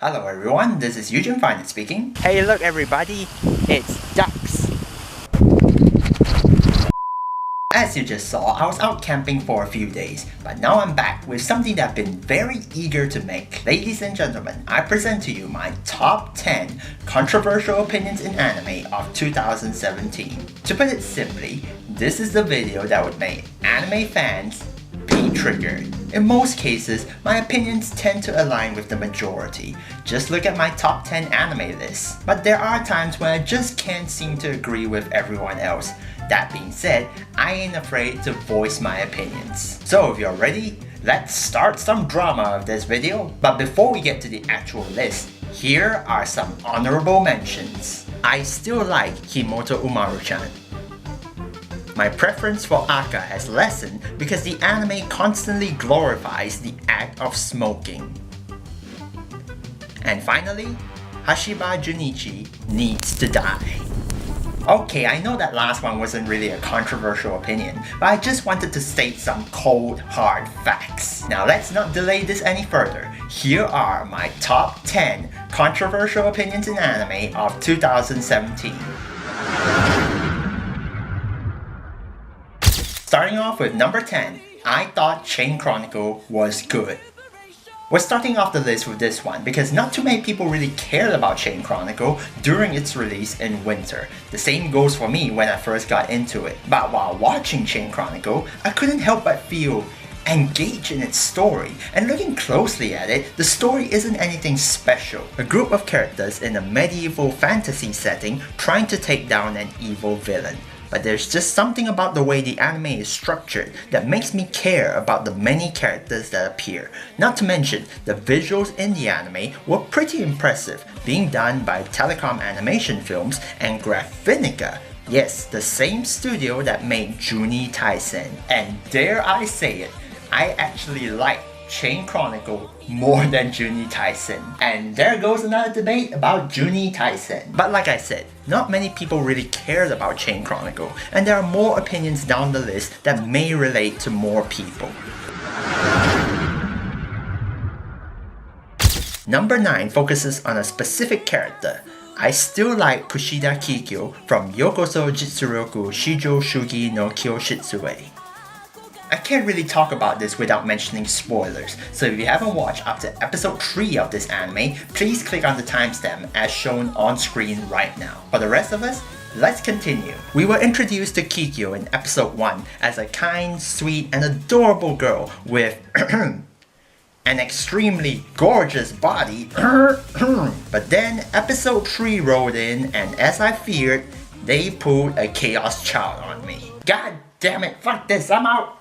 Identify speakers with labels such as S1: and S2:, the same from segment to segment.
S1: Hello everyone, this is Eugene Finance speaking.
S2: Hey look everybody, it's ducks.
S1: As you just saw, I was out camping for a few days, but now I'm back with something that I've been very eager to make. Ladies and gentlemen, I present to you my top 10 controversial opinions in anime of 2017. To put it simply, this is the video that would make anime fans be triggered. In most cases, my opinions tend to align with the majority. Just look at my top 10 anime list. But there are times when I just can't seem to agree with everyone else. That being said, I ain't afraid to voice my opinions. So if you're ready, let's start some drama of this video. But before we get to the actual list, here are some honorable mentions. I still like Himoto Umaru-chan. My preference for Aka has lessened because the anime constantly glorifies the act of smoking. And finally, Hashiba Junichi needs to die. Okay, I know that last one wasn't really a controversial opinion, but I just wanted to state some cold, hard facts. Now let's not delay this any further. Here are my top 10 controversial opinions in anime of 2017. Starting off with number 10, I thought Chain Chronicle was good. We're starting off the list with this one because not too many people really cared about Chain Chronicle during its release in winter. The same goes for me when I first got into it. But while watching Chain Chronicle, I couldn't help but feel engaged in its story, and looking closely at it, the story isn't anything special. A group of characters in a medieval fantasy setting trying to take down an evil villain. But there's just something about the way the anime is structured that makes me care about the many characters that appear. Not to mention, the visuals in the anime were pretty impressive, being done by Telecom Animation Films and Graphinica. Yes, the same studio that made Juni Taisen. And dare I say it, I actually like Chain Chronicle more than Juni Taisen. And there goes another debate about Juni Taisen. But like I said, not many people really cared about Chain Chronicle, and there are more opinions down the list that may relate to more people. Number 9 focuses on a specific character. I still like Kushida Kikyo from Yokoso Jitsuroku Shijo Shugi no Kyoshitsue. I can't really talk about this without mentioning spoilers, so if you haven't watched up to episode 3 of this anime, please click on the timestamp as shown on screen right now. For the rest of us, let's continue. We were introduced to Kikyo in episode 1 as a kind, sweet, and adorable girl with an extremely gorgeous body. But then episode 3 rolled in, and as I feared, they pulled a chaos child on me. God damn it, fuck this, I'm out!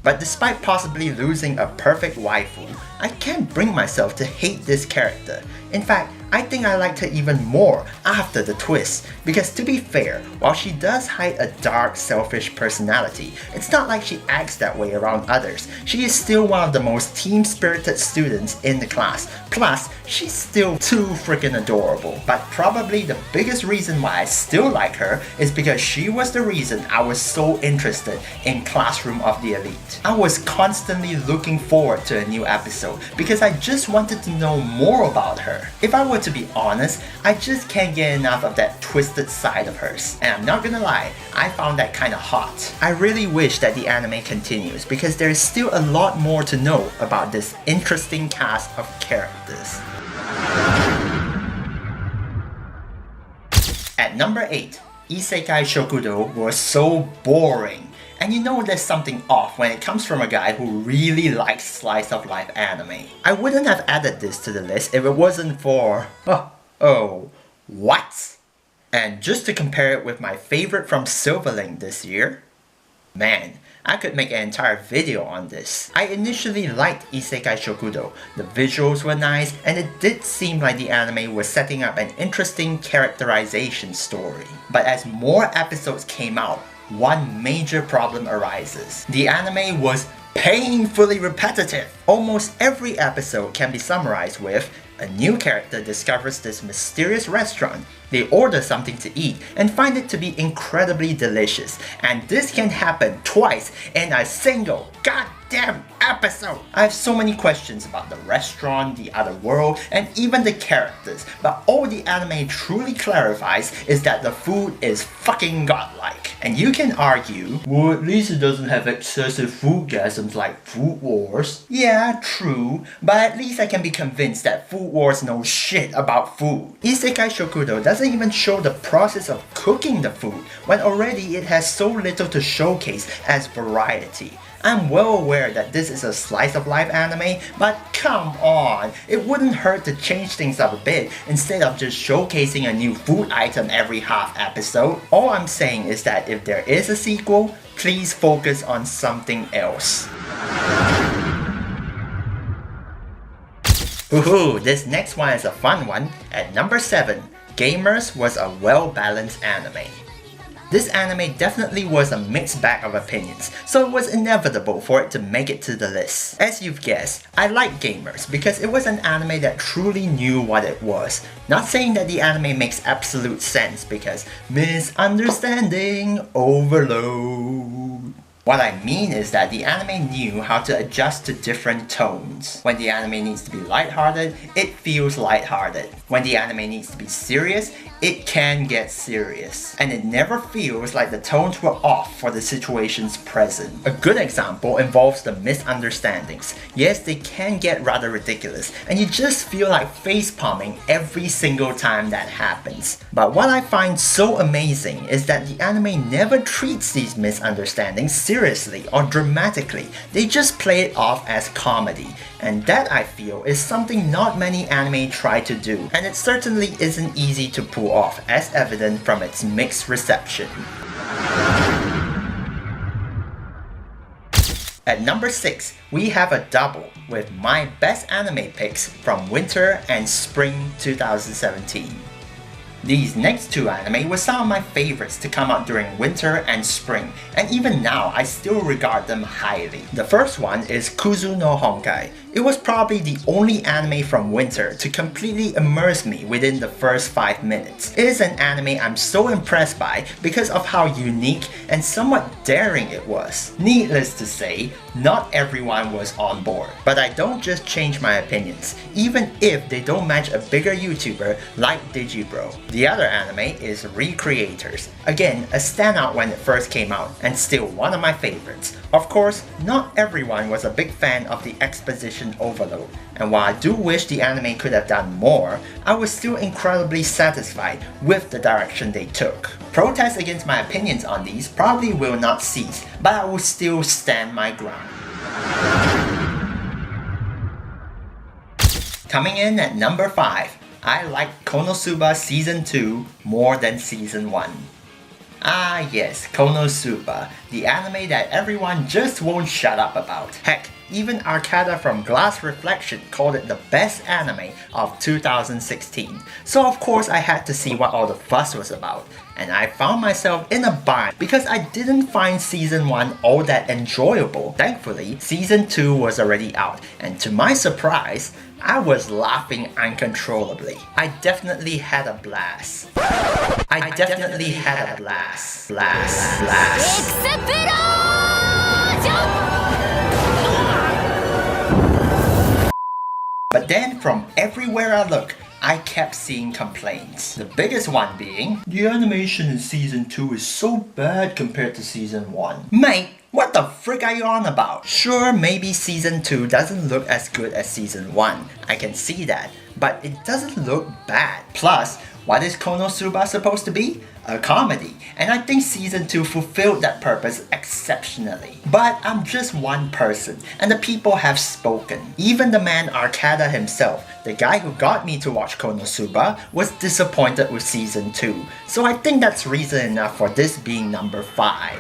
S1: But despite possibly losing a perfect waifu, I can't bring myself to hate this character. In fact, I think I liked her even more after the twist, because to be fair, while she does hide a dark, selfish personality, it's not like she acts that way around others. She is still one of the most team-spirited students in the class, plus she's still too freaking adorable. But probably the biggest reason why I still like her is because she was the reason I was so interested in Classroom of the Elite. I was constantly looking forward to a new episode because I just wanted to know more about her. If I were to be honest, I just can't get enough of that twisted side of hers. And I'm not gonna lie, I found that kinda hot. I really wish that the anime continues because there is still a lot more to know about this interesting cast of characters. At number 8, Isekai Shokudo was so boring. And you know there's something off when it comes from a guy who really likes slice of life anime. I wouldn't have added this to the list if it wasn't for... Oh, what? And just to compare it with my favorite from Silverlink this year, man, I could make an entire video on this. I initially liked Isekai Shokudo. The visuals were nice, and it did seem like the anime was setting up an interesting characterization story. But as more episodes came out, one major problem arises. The anime was painfully repetitive. Almost every episode can be summarized with a new character discovers this mysterious restaurant. They order something to eat and find it to be incredibly delicious. And this can happen twice in a single goddamn episode! I have so many questions about the restaurant, the other world, and even the characters, but all the anime truly clarifies is that the food is fucking godlike. And you can argue, well, at least it doesn't have excessive foodgasms like Food Wars. Yeah, true, but at least I can be convinced that Food Wars knows shit about food. Isekai Ishokudo doesn't even show the process of cooking the food, when already it has so little to showcase as variety. I'm well aware that this is a slice of life anime, but come on, it wouldn't hurt to change things up a bit instead of just showcasing a new food item every half episode. All I'm saying is that if there is a sequel, please focus on something else. Woohoo, this next one is a fun one. At number 7, Gamers was a well-balanced anime. This anime definitely was a mixed bag of opinions, so it was inevitable for it to make it to the list. As you've guessed, I like Gamers because it was an anime that truly knew what it was. Not saying that the anime makes absolute sense because misunderstanding overload. What I mean is that the anime knew how to adjust to different tones. When the anime needs to be lighthearted, it feels lighthearted. When the anime needs to be serious, it can get serious. And it never feels like the tones were off for the situations present. A good example involves the misunderstandings. Yes, they can get rather ridiculous, and you just feel like face-palming every single time that happens. But what I find so amazing is that the anime never treats these misunderstandings seriously or dramatically. They just play it off as comedy. And that, I feel, is something not many anime try to do, and it certainly isn't easy to pull off, as evident from its mixed reception. At number 6, we have a double with my best anime picks from winter and spring 2017. These next two anime were some of my favorites to come out during winter and spring, and even now I still regard them highly. The first one is Kuzu no Honkai. It was probably the only anime from winter to completely immerse me within the first 5 minutes. It is an anime I'm so impressed by because of how unique and somewhat daring it was. Needless to say, not everyone was on board, but I don't just change my opinions, even if they don't match a bigger YouTuber like Digibro. The other anime is Recreators. Again, a standout when it first came out, and still one of my favorites. Of course, not everyone was a big fan of the exposition overload, and while I do wish the anime could have done more, I was still incredibly satisfied with the direction they took. Protests against my opinions on these probably will not cease, but I will still stand my ground. Coming in at number 5, I like Konosuba Season 2 more than Season 1. Ah yes, Konosuba, the anime that everyone just won't shut up about. Heck, even Arcada from Glass Reflection called it the best anime of 2016. So of course I had to see what all the fuss was about. And I found myself in a bind because I didn't find Season 1 all that enjoyable. Thankfully, Season 2 was already out, and to my surprise, I was laughing uncontrollably. I definitely had a blast. I definitely had a blast. But then from everywhere I look, I kept seeing complaints. The biggest one being, the animation in Season 2 is so bad compared to Season 1. Mate, what the frick are you on about? Sure, maybe Season 2 doesn't look as good as Season 1. I can see that. But it doesn't look bad. Plus, what is Konosuba supposed to be? A comedy. And I think Season 2 fulfilled that purpose exceptionally. But I'm just one person, and the people have spoken. Even the man Arcada himself, the guy who got me to watch Konosuba, was disappointed with Season 2. So I think that's reason enough for this being number 5.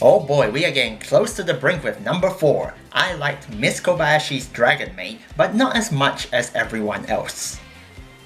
S1: Oh boy, we are getting close to the brink with number 4. I liked Miss Kobayashi's Dragon Maid, but not as much as everyone else.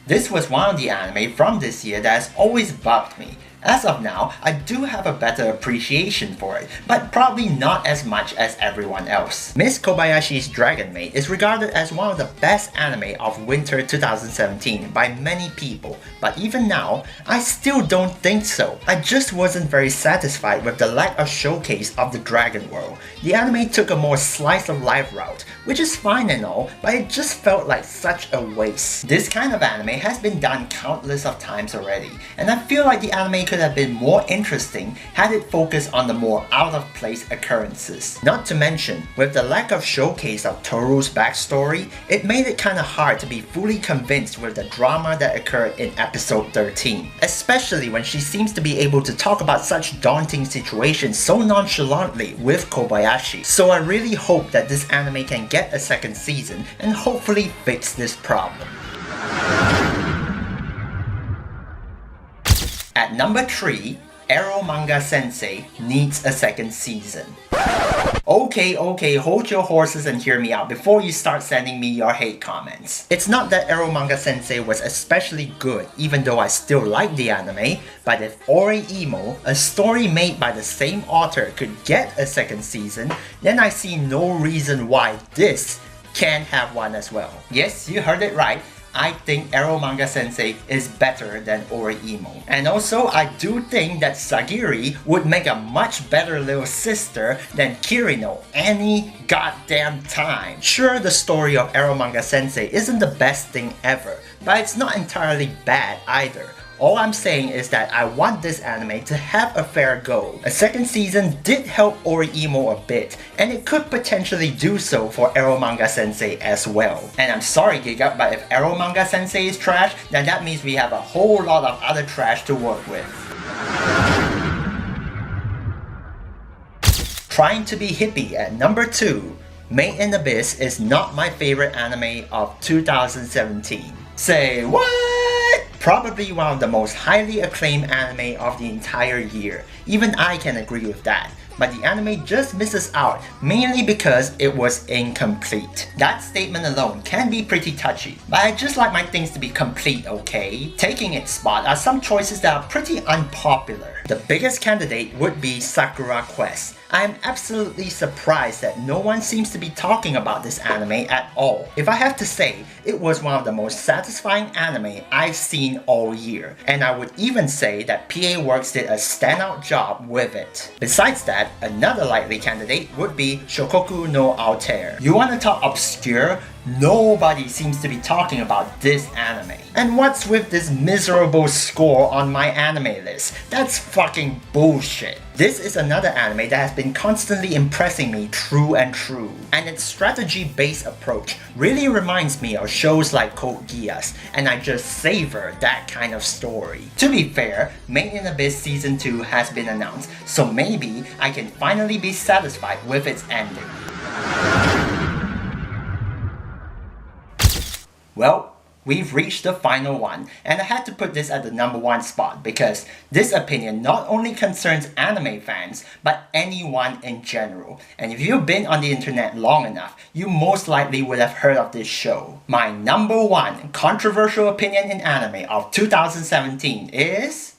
S1: This was one of the anime from this year that has always bugged me. As of now, I do have a better appreciation for it, but probably not as much as everyone else. Miss Kobayashi's Dragon Maid is regarded as one of the best anime of winter 2017 by many people, but even now, I still don't think so. I just wasn't very satisfied with the lack of showcase of the Dragon World. The anime took a more slice of life route, which is fine and all, but it just felt like such a waste. This kind of anime has been done countless of times already, and I feel like the anime could have been more interesting had it focused on the more out of place occurrences. Not to mention, with the lack of showcase of Toru's backstory, it made it kinda hard to be fully convinced with the drama that occurred in episode 13. Especially when she seems to be able to talk about such daunting situations so nonchalantly with Kobayashi. So I really hope that this anime can get a second season and hopefully fix this problem. At number 3, Manga Sensei needs a second season. Okay, hold your horses and hear me out before you start sending me your hate comments. It's not that Manga Sensei was especially good, even though I still like the anime, but if Oreimo, a story made by the same author, could get a second season, then I see no reason why this can't have one as well. Yes, you heard it right. I think Manga Sensei is better than Oreimo. And also, I do think that Sagiri would make a much better little sister than Kirino any goddamn time. Sure, the story of Manga Sensei isn't the best thing ever, but it's not entirely bad either. All I'm saying is that I want this anime to have a fair go. A second season did help Oreimo a bit, and it could potentially do so for Manga Sensei as well. And I'm sorry Gigguk, but if Manga Sensei is trash, then that means we have a whole lot of other trash to work with. Trying to be hippie at number 2, Made in Abyss is not my favorite anime of 2017. Say what? Probably one of the most highly acclaimed anime of the entire year. Even I can agree with that. But the anime just misses out, mainly because it was incomplete. That statement alone can be pretty touchy, but I just like my things to be complete, okay? Taking its spot are some choices that are pretty unpopular. The biggest candidate would be Sakura Quest. I am absolutely surprised that no one seems to be talking about this anime at all. If I have to say, it was one of the most satisfying anime I've seen all year, and I would even say that PA Works did a standout job with it. Besides that, another likely candidate would be Shokoku no Altair. You wanna talk obscure? Nobody seems to be talking about this anime. And what's with this miserable score on my anime list? That's fucking bullshit. This is another anime that has been constantly impressing me true and true. And its strategy-based approach really reminds me of shows like Code Geass, and I just savor that kind of story. To be fair, Made in Abyss Season 2 has been announced, so maybe I can finally be satisfied with its ending. Well, we've reached the final one, and I had to put this at the number 1 spot because this opinion not only concerns anime fans, but anyone in general. And if you've been on the internet long enough, you most likely would have heard of this show. My number 1 controversial opinion in anime of 2017 is...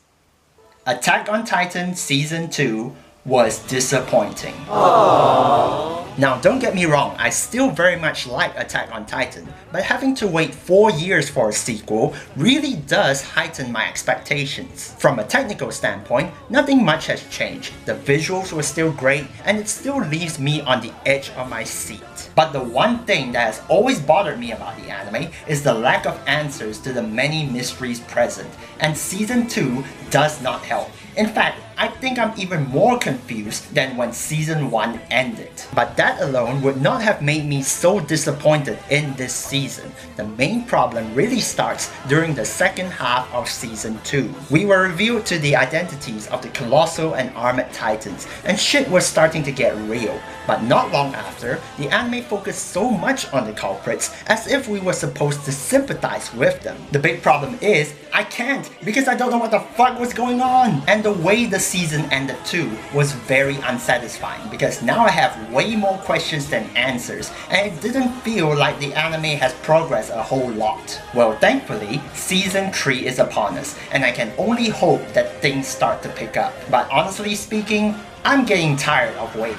S1: Attack on Titan Season 2 was disappointing. Aww. Now don't get me wrong, I still very much like Attack on Titan, but having to wait 4 years for a sequel really does heighten my expectations. From a technical standpoint, nothing much has changed. The visuals were still great, and it still leaves me on the edge of my seat. But the one thing that has always bothered me about the anime is the lack of answers to the many mysteries present, and Season 2 does not help. In fact, I think I'm even more confused than when Season 1 ended. But that alone would not have made me so disappointed in this season. The main problem really starts during the second half of Season 2. We were revealed to the identities of the Colossal and Armored Titans, and shit was starting to get real. But not long after, the anime focused so much on the culprits as if we were supposed to sympathize with them. The big problem is I can't because I don't know what the fuck was going on. And the way the season ended too was very unsatisfying because now I have way more questions than answers and it didn't feel like the anime has progressed a whole lot. Well, thankfully, season 3 is upon us and I can only hope that things start to pick up. But honestly speaking, I'm getting tired of waiting.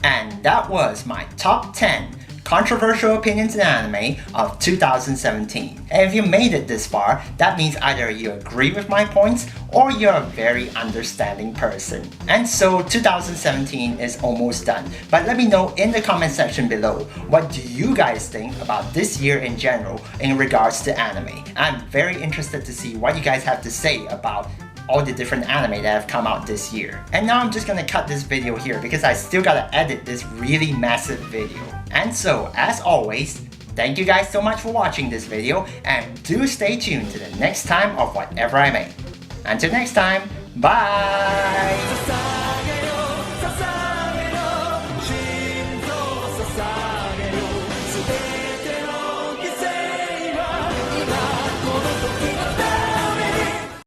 S1: And that was my top 10 controversial opinions in anime of 2017. And if you made it this far, that means either you agree with my points or you're a very understanding person. And so 2017 is almost done, but let me know in the comment section below, what do you guys think about this year in general in regards to anime? I'm very interested to see what you guys have to say about all the different anime that have come out this year. And now I'm just gonna cut this video here because I still gotta edit this really massive video. And so, as always, thank you guys so much for watching this video and do stay tuned to the next time of whatever I make. Until next time, bye!